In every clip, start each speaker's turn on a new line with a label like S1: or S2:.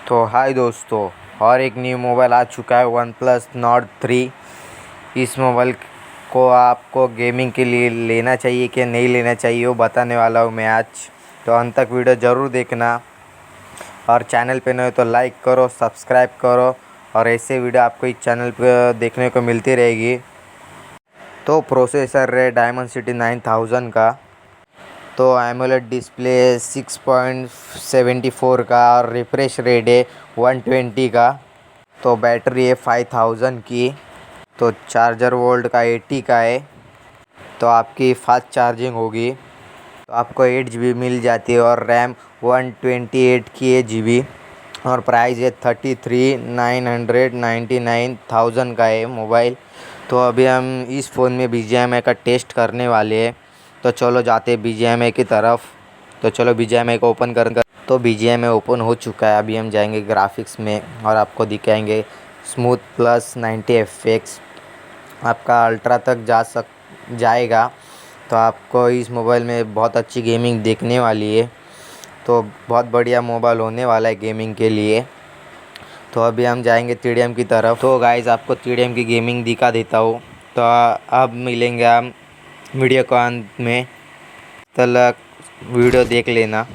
S1: तो हाय दोस्तों, और एक न्यू मोबाइल आ चुका है OnePlus Nord 3। इस मोबाइल को आपको गेमिंग के लिए लेना चाहिए कि नहीं लेना चाहिए वो बताने वाला हूँ मैं आज। तो अंत तक वीडियो ज़रूर देखना और चैनल पे नए हो तो लाइक करो, सब्सक्राइब करो और ऐसे वीडियो आपको इस चैनल पे देखने को मिलती रहेगी। तो प्रोसेसर है Dimensity 9000 का, तो एमोलेड डिस्प्ले 6.74 का और रिफ्रेश रेट है 120 का। तो बैटरी है 5000 की। तो चार्जर वोल्ट का 80 का है। तो आपकी फास्ट चार्जिंग होगी। तो आपको 8 GB मिल जाती है और रैम 128 की है GB। और प्राइस है 33,999,000 का है मोबाइल। तो अभी हम इस फ़ोन में BGMI का टेस्ट करने वाले हैं। तो चलो जाते हैं BGMI की तरफ। तो चलो BGMI को ओपन कर। तो BGMI ओपन हो चुका है। अभी हम जाएंगे ग्राफिक्स में और आपको दिखाएंगे स्मूथ प्लस 90 FPS। आपका अल्ट्रा तक जाएगा। तो आपको इस मोबाइल में बहुत अच्छी गेमिंग देखने वाली है। तो बहुत बढ़िया मोबाइल होने वाला है गेमिंग के लिए। तो अभी हम जाएंगे TDM की तरफ। तो गाइस आपको TDM की गेमिंग दिखा देता हूँ। तो अब मिलेंगे हम वीडियो को अंत में, तक वीडियो देख लेना।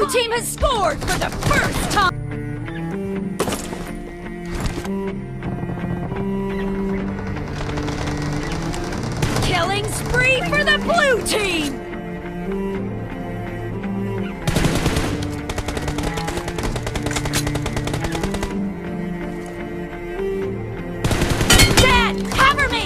S2: Team has scored for the first time. Killing spree for the blue team. Dad, cover me.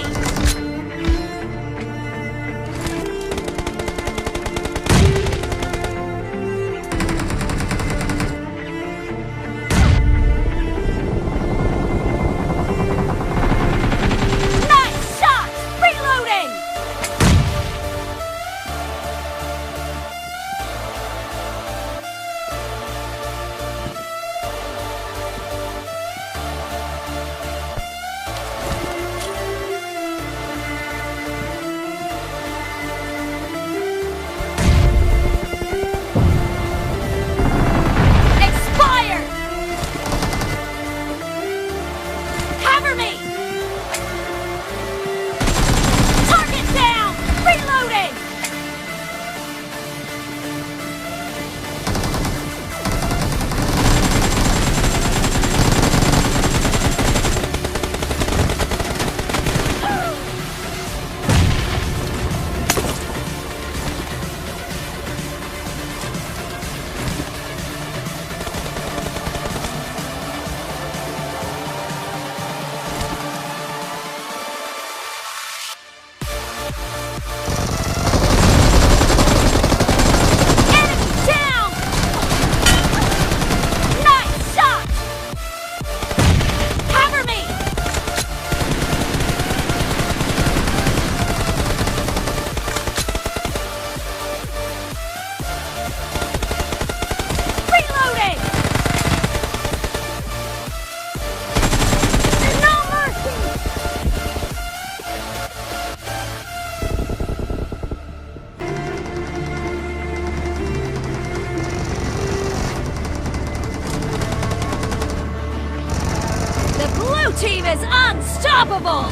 S2: Team is unstoppable!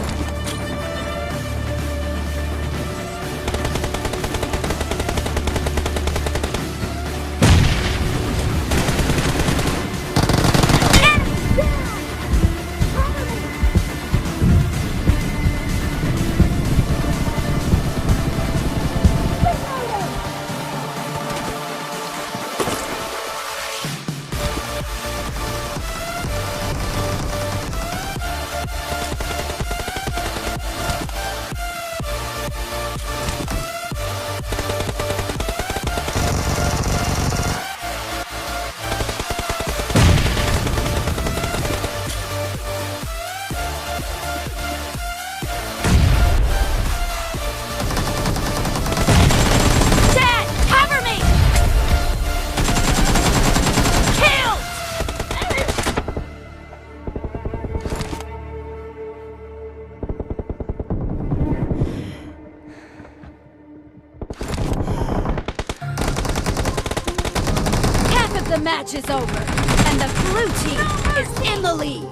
S2: is over, and the blue team is in the lead.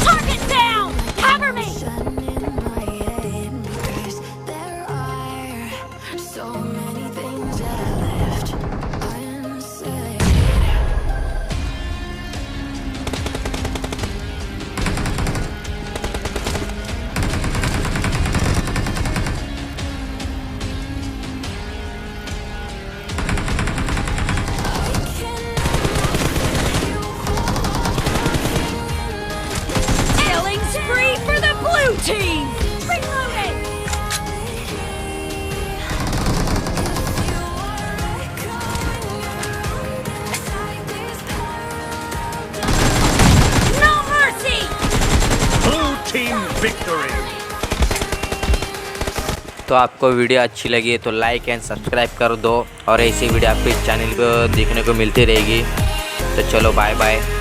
S2: Target down! Cover me! Killing spree for the blue team! Reloading! No mercy!
S3: Blue team victory.
S1: तो आपको video अच्छी लगी तो like and subscribe कर दो और ऐसी video आपके चैनल पर देखने को मिलती रहेगी। तो चलो बाय बाय।